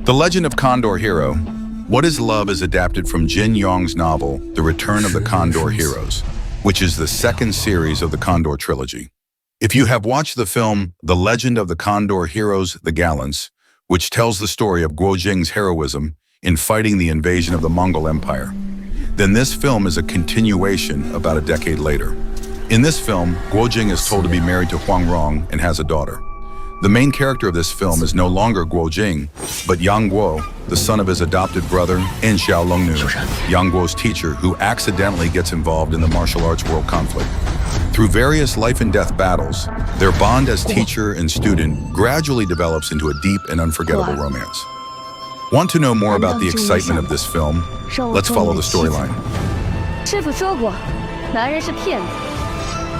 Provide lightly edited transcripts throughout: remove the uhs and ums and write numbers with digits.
The Legend of Condor Hero. What is Love is adapted from Jin Yong's novel, The Return of the Condor Heroes, which is the second series of the Condor trilogy. If you have watched the film The Legend of the Condor Heroes, The Gallants, which tells the story of Guo Jing's heroism in fighting the invasion of the Mongol Empire, then this film is a continuation about a decade later. In this film, Guo Jing is told to be married to Huang Rong and has a daughter. The main character of this film is no longer Guo Jing, but Yang Guo, the son of his adopted brother, and Xiao Long Nu, Yang Guo's teacher, who accidentally gets involved in the martial arts world conflict. Through various life and death battles, their bond as teacher and student gradually develops into a deep and unforgettable romance. Want to know more about the excitement of this film? Let's follow the storyline. 师傅说过，男人是骗子。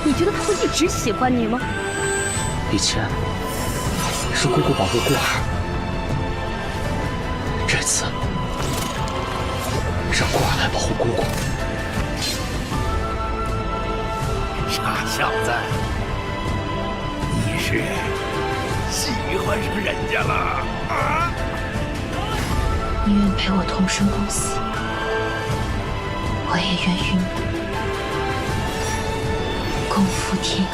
你觉得他会一直喜欢你吗？以前是姑姑保护过儿，这次让过儿来保护姑姑。傻小子，你是喜欢上人家了啊？你愿陪我同生共死，我也愿与你共赴天涯。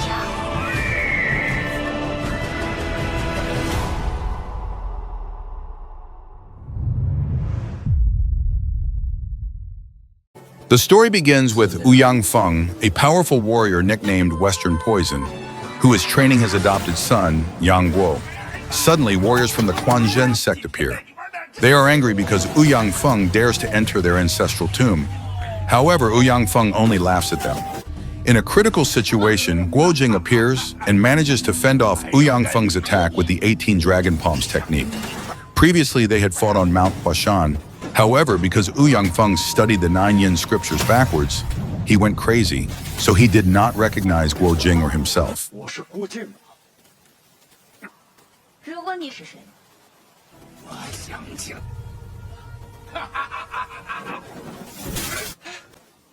The story begins with Ouyang Feng, a powerful warrior nicknamed Western Poison, who is training his adopted son, Yang Guo. Suddenly, warriors from the Quanzhen sect appear. They are angry because Ouyang Feng dares to enter their ancestral tomb. However, Ouyang Feng only laughs at them. In a critical situation, Guo Jing appears and manages to fend off Ouyang Feng's attack with the 18 Dragon Palms technique. Previously, they had fought on Mount Huashan. However, because Ouyang Feng studied the 9 yin scriptures backwards, he went crazy, so he did not recognize Guo Jing or himself.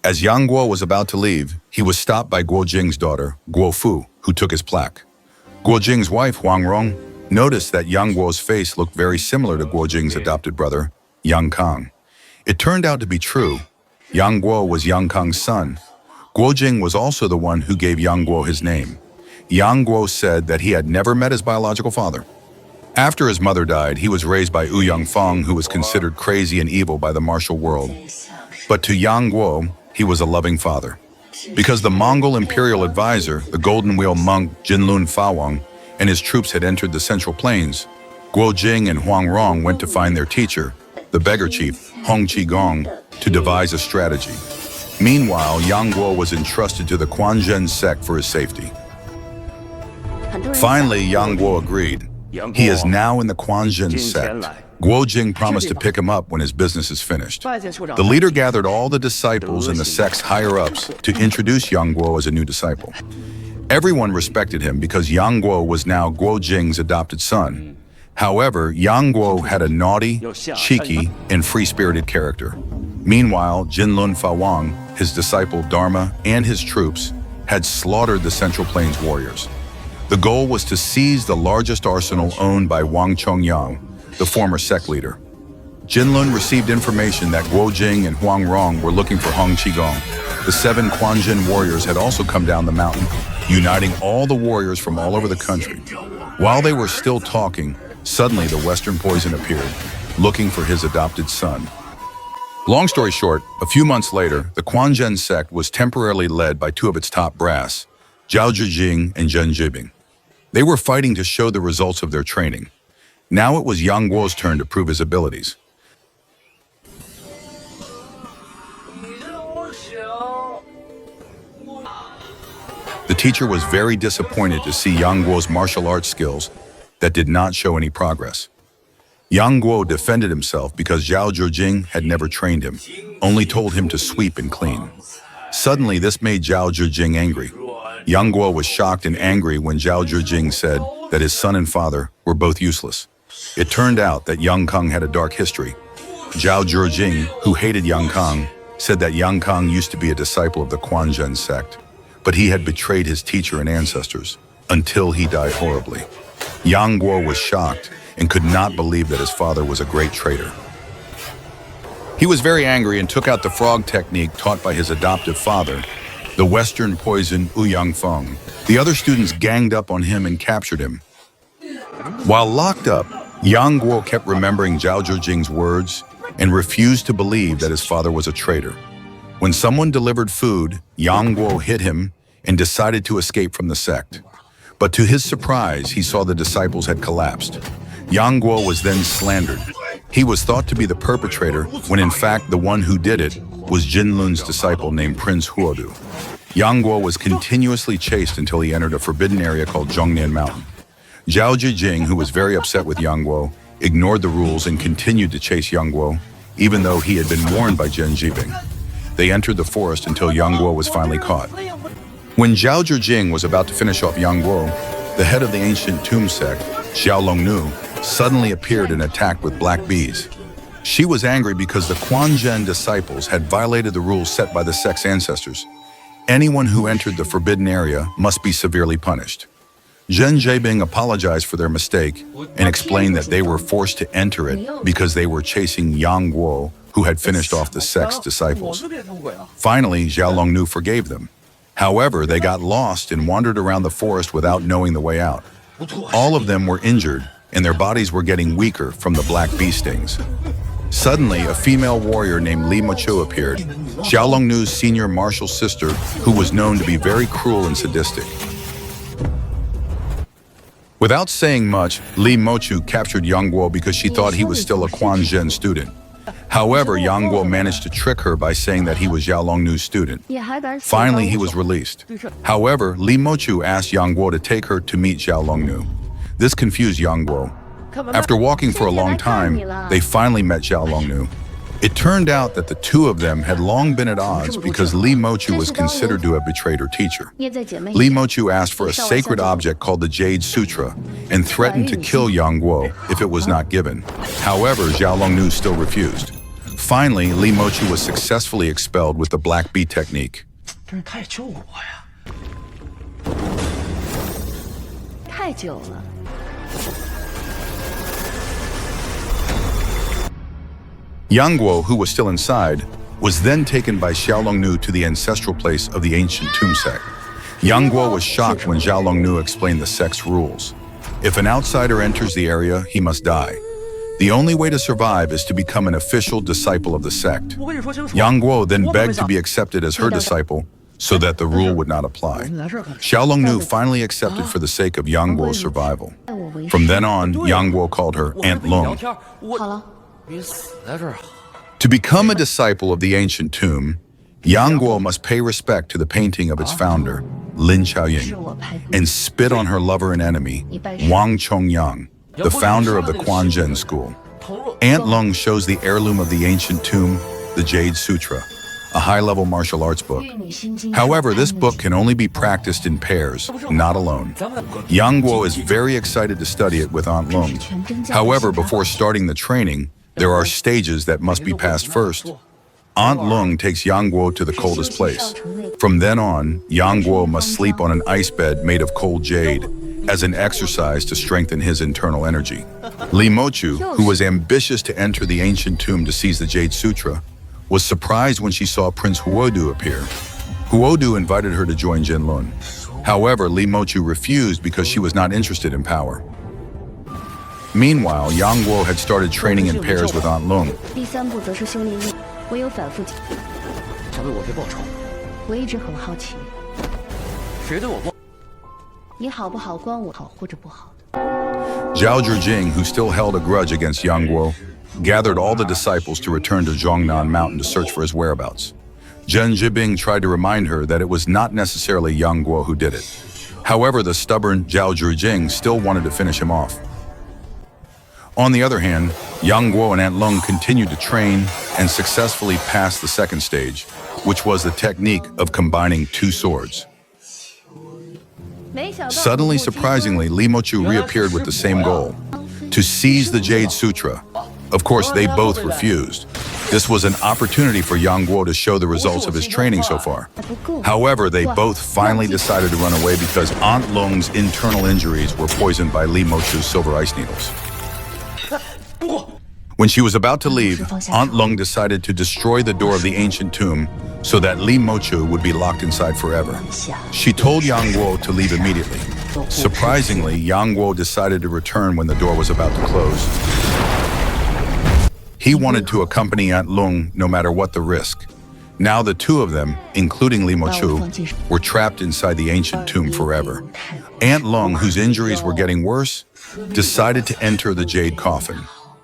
As Yang Guo was about to leave, he was stopped by Guo Jing's daughter, Guo Fu, who took his plaque. Guo Jing's wife, Huang Rong, noticed that Yang Guo's face looked very similar to Guo Jing's adopted brother, Yang Kang. It turned out to be true. Yang Guo was Yang Kang's son. Guo Jing was also the one who gave Yang Guo his name. Yang Guo said that he had never met his biological father. After his mother died, he was raised by Ouyang Feng, who was considered crazy and evil by the martial world. But to Yang Guo, he was a loving father. Because the Mongol imperial advisor, the Golden Wheel monk Jinlun Fawang, and his troops had entered the Central Plains, Guo Jing and Huang Rong went to find their teacher, the beggar chief, Hong Qigong, to devise a strategy. Meanwhile, Yang Guo was entrusted to the Quanzhen sect for his safety. Finally, Yang Guo agreed. He is now in the Quanzhen sect. Guo Jing promised to pick him up when his business is finished. The leader gathered all the disciples and the sect's higher-ups to introduce Yang Guo as a new disciple. Everyone respected him because Yang Guo was now Guo Jing's adopted son. However, Yang Guo had a naughty, cheeky, and free-spirited character. Meanwhile, Jinlun Fawang, his disciple Dharma, and his troops had slaughtered the Central Plains warriors. The goal was to seize the largest arsenal owned by Wang Chongyang, the former sect leader. Jinlun received information that Guo Jing and Huang Rong were looking for Hong Qigong. The 7 Quanzhen warriors had also come down the mountain, uniting all the warriors from all over the country. While they were still talking, suddenly the Western Poison appeared, looking for his adopted son. Long story short, a few months later, the Quanzhen sect was temporarily led by 2 of its top brass, Zhao Zhijing and Zhen Jibing. They were fighting to show the results of their training. Now it was Yang Guo's turn to prove his abilities. The teacher was very disappointed to see Yang Guo's martial arts skills that did not show any progress. Yang Guo defended himself because Zhao Zhijing had never trained him, only told him to sweep and clean. Suddenly, this made Zhao Zhijing angry. Yang Guo was shocked and angry when Zhao Zhijing said that his son and father were both useless. It turned out that Yang Kang had a dark history. Zhao Zhijing, who hated Yang Kang, said that Yang Kang used to be a disciple of the Quanzhen sect, but he had betrayed his teacher and ancestors until he died horribly. Yang Guo was shocked and could not believe that his father was a great traitor. He was very angry and took out the frog technique taught by his adoptive father, the Western poison Ouyang Feng. The other students ganged up on him and captured him. While locked up, Yang Guo kept remembering Zhao Zhijing's words and refused to believe that his father was a traitor. When someone delivered food, Yang Guo hit him and decided to escape from the sect. But to his surprise, he saw the disciples had collapsed. Yang Guo was then slandered. He was thought to be the perpetrator when in fact the one who did it was Jinlun's disciple named Prince Huodu. Yang Guo was continuously chased until he entered a forbidden area called Zhongnian Mountain. Zhao Zhijing, who was very upset with Yang Guo, ignored the rules and continued to chase Yang Guo, even though he had been warned by Zhen Jibing. They entered the forest until Yang Guo was finally caught. When Zhao Zhijing was about to finish off Yang Guo, the head of the ancient tomb sect, Xiao Long Nu, suddenly appeared and attacked with black bees. She was angry because the Quanzhen disciples had violated the rules set by the sect's ancestors. Anyone who entered the forbidden area must be severely punished. Zhen Jibing apologized for their mistake and explained that they were forced to enter it because they were chasing Yang Guo, who had finished off the sect's disciples. Finally, Xiao Long Nu forgave them. However, they got lost and wandered around the forest without knowing the way out. All of them were injured, and their bodies were getting weaker from the black bee stings. Suddenly, a female warrior named Li Mochu appeared, Xiao Long Nu's senior martial sister, who was known to be very cruel and sadistic. Without saying much, Li Mochu captured Yang Guo because she thought he was still a Quanzhen student. However, Yang Guo managed to trick her by saying that he was Xiao Long Nu's student. Finally, he was released. However, Li Mochu asked Yang Guo to take her to meet Xiao Long Nu. This confused Yang Guo. After walking for a long time, they finally met Xiao Long Nu. It turned out that the two of them had long been at odds because Li Mochu was considered to have betrayed her teacher. Li Mochu asked for a sacred object called the Jade Sutra and threatened to kill Yang Guo if it was not given. However, Xiao Long Nu still refused. Finally, Li Mochu was successfully expelled with the black bee technique. Yang Guo, who was still inside, was then taken by Xiao Long Nu to the ancestral place of the ancient tomb sect. Yang Guo was shocked when Xiao Long Nu explained the sect's rules. If an outsider enters the area, he must die. The only way to survive is to become an official disciple of the sect. Yang Guo then begged to be accepted as her disciple so that the rule would not apply. Xiao Long Nu finally accepted for the sake of Yang Guo's survival. From then on, Yang Guo called her Aunt Long. To become a disciple of the ancient tomb, Yang Guo must pay respect to the painting of its founder, Lin Xiaoying, and spit on her lover and enemy, Wang Chongyang, the founder of the Quanzhen school. Aunt Long shows the heirloom of the ancient tomb, the Jade Sutra, a high-level martial arts book. However, this book can only be practiced in pairs, not alone. Yang Guo is very excited to study it with Aunt Long. However, before starting the training, there are stages that must be passed first. Aunt Long takes Yang Guo to the coldest place. From then on, Yang Guo must sleep on an ice bed made of cold jade as an exercise to strengthen his internal energy. Li Mochu, who was ambitious to enter the ancient tomb to seize the Jade Sutra, was surprised when she saw Prince Huodu appear. Huodu invited her to join Jinlun. However, Li Mochu refused because she was not interested in power. Meanwhile, Yang Guo had started training in pairs with Aunt Long. Zhao Zhijing, who still held a grudge against Yang Guo, gathered all the disciples to return to Zhongnan Mountain to search for his whereabouts. Zhen Jibing tried to remind her that it was not necessarily Yang Guo who did it. However, the stubborn Zhao Zhijing still wanted to finish him off. On the other hand, Yang Guo and Aunt Long continued to train and successfully passed the second stage, which was the technique of combining two swords. Suddenly, surprisingly, Li Mochu reappeared with the same goal, to seize the Jade Sutra. Of course, they both refused. This was an opportunity for Yang Guo to show the results of his training so far. However, they both finally decided to run away because Aunt Long's internal injuries were poisoned by Li Mochu's silver ice needles. When she was about to leave, Aunt Lung decided to destroy the door of the ancient tomb so that Li Mochu would be locked inside forever. She told Yang Guo to leave immediately. Surprisingly, Yang Guo decided to return when the door was about to close. He wanted to accompany Aunt Lung no matter what the risk. Now the two of them, including Li Mochu, were trapped inside the ancient tomb forever. Aunt Lung, whose injuries were getting worse, decided to enter the jade coffin.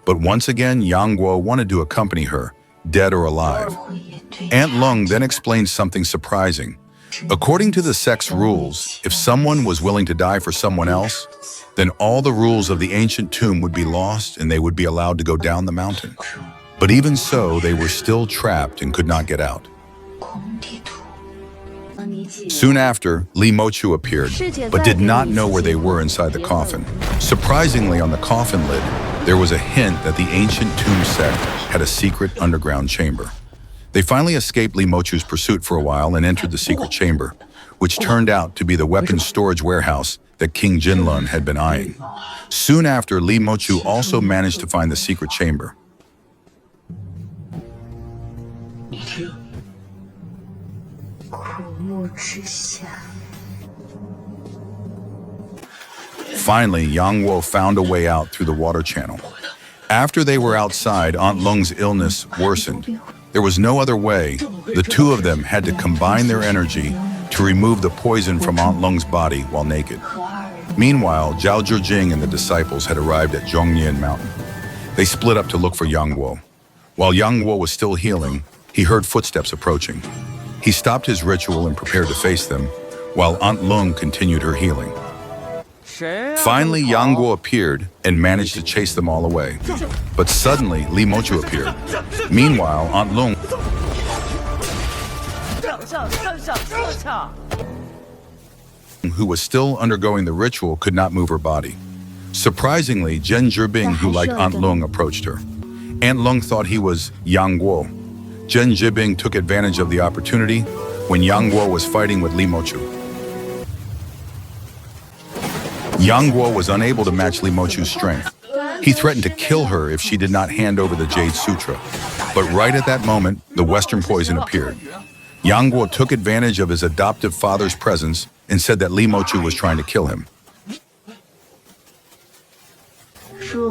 But once again, Yang Guo wanted to accompany her, dead or alive. Aunt Lung then explained something surprising. According to the sect's rules, if someone was willing to die for someone else, then all the rules of the ancient tomb would be lost and they would be allowed to go down the mountain. But even so, they were still trapped and could not get out. Soon after, Li Mochu appeared, but did not know where they were inside the coffin. Surprisingly, on the coffin lid, there was a hint that the ancient tomb sect had a secret underground chamber. They finally escaped Li Mochu's pursuit for a while and entered the secret chamber, which turned out to be the weapons storage warehouse that King Jinlun had been eyeing. Soon after, Li Mochu also managed to find the secret chamber. Finally, Yang Guo found a way out through the water channel. After they were outside, Aunt Lung's illness worsened. There was no other way. The two of them had to combine their energy to remove the poison from Aunt Lung's body while naked. Meanwhile, Zhao Zhijing and the disciples had arrived at Zhongnian Mountain. They split up to look for Yang Guo. While Yang Guo was still healing, he heard footsteps approaching. He stopped his ritual and prepared to face them, while Aunt Lung continued her healing. Finally, Yang Guo appeared and managed to chase them all away. But suddenly, Li Mochu appeared. Meanwhile, Aunt Lung, who was still undergoing the ritual, could not move her body. Surprisingly, Zhen Zhibing, who liked Aunt Lung, approached her. Aunt Lung thought he was Yang Guo. Zhen Zhibing took advantage of the opportunity when Yang Guo was fighting with Li Mochu. Yang Guo was unable to match Li Mochu's strength. He threatened to kill her if she did not hand over the Jade Sutra. But right at that moment, the Western poison appeared. Yang Guo took advantage of his adoptive father's presence and said that Li Mochu was trying to kill him.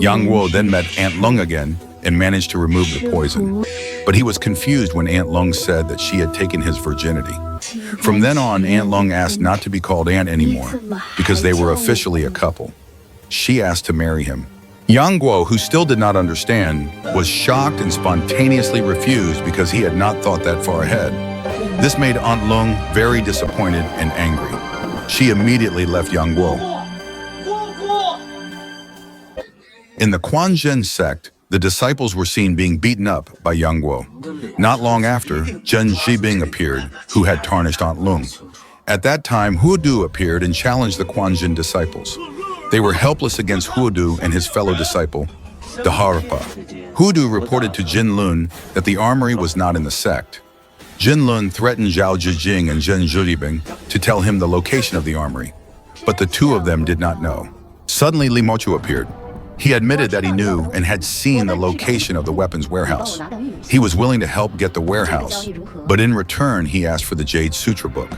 Yang Guo then met Aunt Lung again and managed to remove the poison. But he was confused when Aunt Lung said that she had taken his virginity. From then on, Aunt Lung asked not to be called Aunt anymore because they were officially a couple. She asked to marry him. Yang Guo, who still did not understand, was shocked and spontaneously refused because he had not thought that far ahead. This made Aunt Lung very disappointed and angry. She immediately left Yang Guo. In the Quanzhen sect, the disciples were seen being beaten up by Yang Guo. Not long after, Zhen Zhibing appeared, who had tarnished Aunt Lung. At that time, Huodu appeared and challenged the Quanzhen disciples. They were helpless against Huodu and his fellow disciple, the Harpa. Huodu reported to Jinlun that the armory was not in the sect. Jinlun threatened Zhao Zhijing and Zhen Zhibing to tell him the location of the armory, but the two of them did not know. Suddenly, Li Mochu appeared. He admitted that he knew and had seen the location of the weapons warehouse. He was willing to help get the warehouse, but in return, he asked for the Jade Sutra book.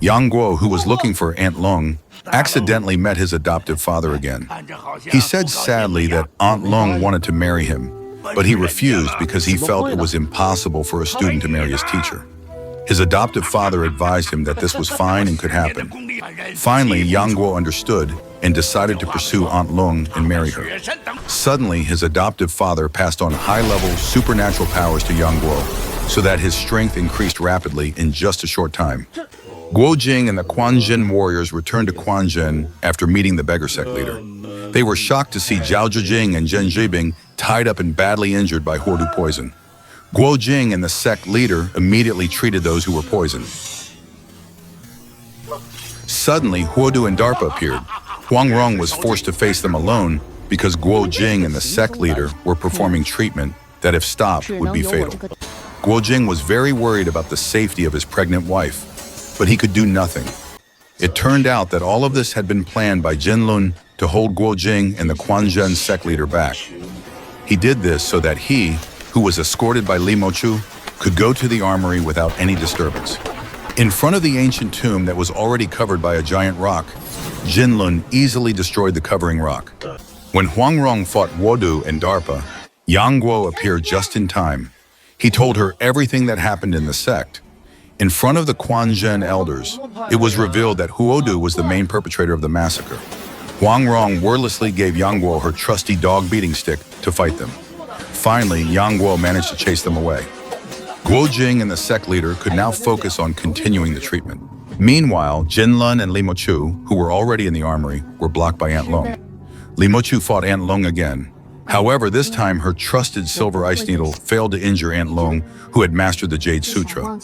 Yang Guo, who was looking for Aunt Lung, accidentally met his adoptive father again. He said sadly that Aunt Lung wanted to marry him, but he refused because he felt it was impossible for a student to marry his teacher. His adoptive father advised him that this was fine and could happen. Finally, Yang Guo understood and decided to pursue Aunt Lung and marry her. Suddenly, his adoptive father passed on high-level supernatural powers to Yang Guo, so that his strength increased rapidly in just a short time. Guo Jing and the Quanzhen warriors returned to Quanzhen after meeting the beggar sect leader. They were shocked to see Zhao Zhijing and Zhen Zhibing tied up and badly injured by Huodu poison. Guo Jing and the sect leader immediately treated those who were poisoned. Suddenly, Huodu and Darpa appeared. Huang Rong was forced to face them alone because Guo Jing and the sect leader were performing treatment that, if stopped, would be fatal. Guo Jing was very worried about the safety of his pregnant wife, but he could do nothing. It turned out that all of this had been planned by Jinlun to hold Guo Jing and the Quanzhen sect leader back. He did this so that he, who was escorted by Li Mochu, could go to the armory without any disturbance. In front of the ancient tomb that was already covered by a giant rock, Jinlun easily destroyed the covering rock. When Huangrong fought Wodu and Darpa, Yang Guo appeared just in time. He told her everything that happened in the sect. In front of the Quanzhen elders, it was revealed that Huodu was the main perpetrator of the massacre. Huangrong wordlessly gave Yang Guo her trusty dog beating stick to fight them. Finally, Yang Guo managed to chase them away. Guo Jing and the sect leader could now focus on continuing the treatment. Meanwhile, Jinlun and Li Mochu, who were already in the armory, were blocked by Aunt Long. Li Mochu fought Aunt Long again. However, this time her trusted silver ice needle failed to injure Aunt Long, who had mastered the Jade Sutra.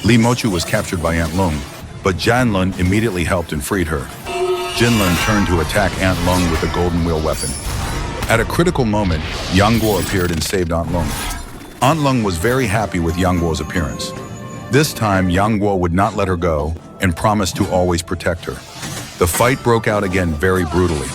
Li Mochu was captured by Aunt Long, but Jinlun immediately helped and freed her. Jinlun turned to attack Aunt Long with the golden wheel weapon. At a critical moment, Yang Guo appeared and saved Aunt Long. Aunt Long was very happy with Yang Guo's appearance. This time, Yang Guo would not let her go and promised to always protect her. The fight broke out again very brutally.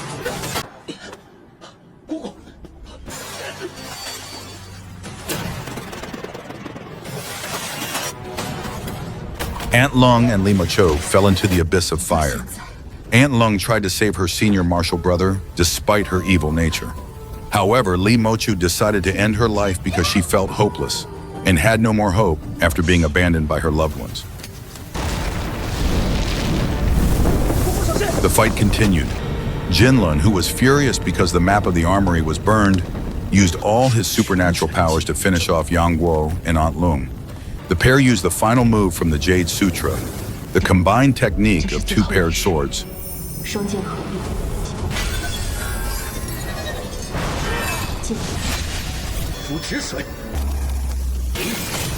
Aunt Long and Li Mochu fell into the abyss of fire. Aunt Long tried to save her senior martial brother despite her evil nature. However, Li Mochu decided to end her life because she felt hopeless and had no more hope after being abandoned by her loved ones. The fight continued. Jinlun, who was furious because the map of the armory was burned, used all his supernatural powers to finish off Yang Guo and Aunt Long. The pair used the final move from the Jade Sutra, the combined technique of two paired swords.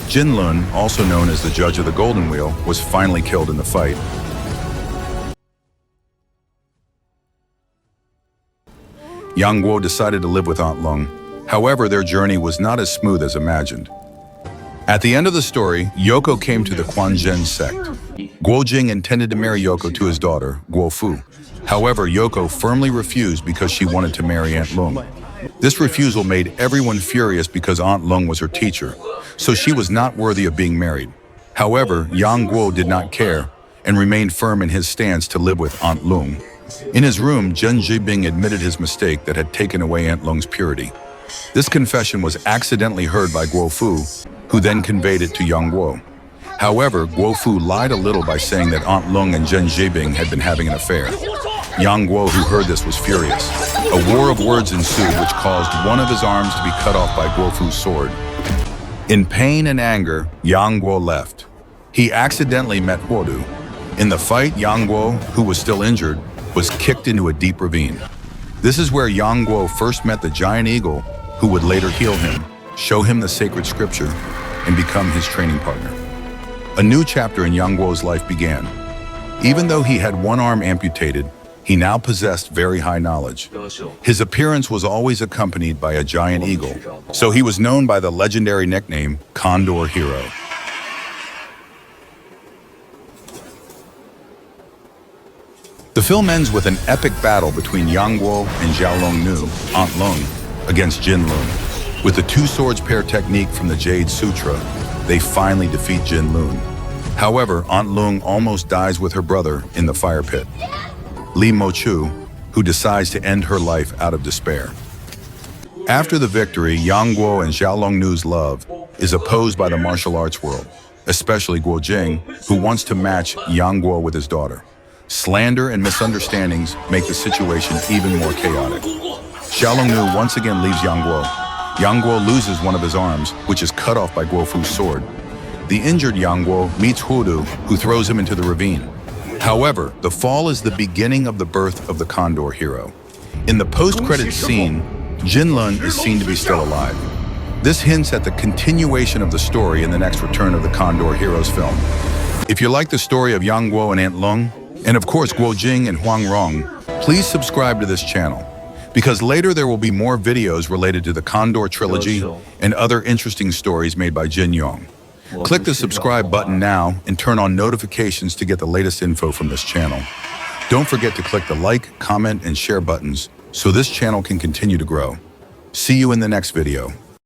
Jinlun, also known as the Judge of the Golden Wheel, was finally killed in the fight. Yang Guo decided to live with Aunt Long. However, their journey was not as smooth as imagined. At the end of the story, Yoko came to the Quanzhen sect. Guo Jing intended to marry Yoko to his daughter, Guo Fu. However, Yoko firmly refused because she wanted to marry Aunt Long. This refusal made everyone furious because Aunt Long was her teacher, so she was not worthy of being married. However, Yang Guo did not care and remained firm in his stance to live with Aunt Long. In his room, Zhen Jibing admitted his mistake that had taken away Aunt Long's purity. This confession was accidentally heard by Guo Fu, who then conveyed it to Yang Guo. However, Guo Fu lied a little by saying that Aunt Long and Zhen Jibing had been having an affair. Yang Guo, who heard this, was furious. A war of words ensued, which caused one of his arms to be cut off by Guo Fu's sword. In pain and anger, Yang Guo left. He accidentally met Huodu. In the fight, Yang Guo, who was still injured, was kicked into a deep ravine. This is where Yang Guo first met the giant eagle, who would later heal him, show him the sacred scripture, and become his training partner. A new chapter in Yang Guo's life began. Even though he had one arm amputated, he now possessed very high knowledge. His appearance was always accompanied by a giant eagle, so he was known by the legendary nickname Condor Hero. The film ends with an epic battle between Yang Guo and Xiao Long Nu, Aunt Long, against Jinlun. With the two swords pair technique from the Jade Sutra, they finally defeat Jinlun. However, Aunt Long almost dies with her brother in the fire pit. Li Mochu, who decides to end her life out of despair. After the victory, Yang Guo and Xiao Long Nu's love is opposed by the martial arts world, especially Guo Jing, who wants to match Yang Guo with his daughter. Slander and misunderstandings make the situation even more chaotic. Xiao Long Nu once again leaves Yang Guo. Yang Guo loses one of his arms, which is cut off by Guo Fu's sword. The injured Yang Guo meets Huodu, who throws him into the ravine. However, the fall is the beginning of the birth of the Condor Hero. In the post-credits scene, Jinlun is seen to be still alive. This hints at the continuation of the story in the next return of the Condor Heroes film. If you like the story of Yang Guo and Aunt Long, and of course Guo Jing and Huang Rong, please subscribe to this channel, because later there will be more videos related to the Condor trilogy and other interesting stories made by Jin Yong. Click the subscribe button now and turn on notifications to get the latest info from this channel. Don't forget to click the like, comment, and share buttons so this channel can continue to grow. See you in the next video.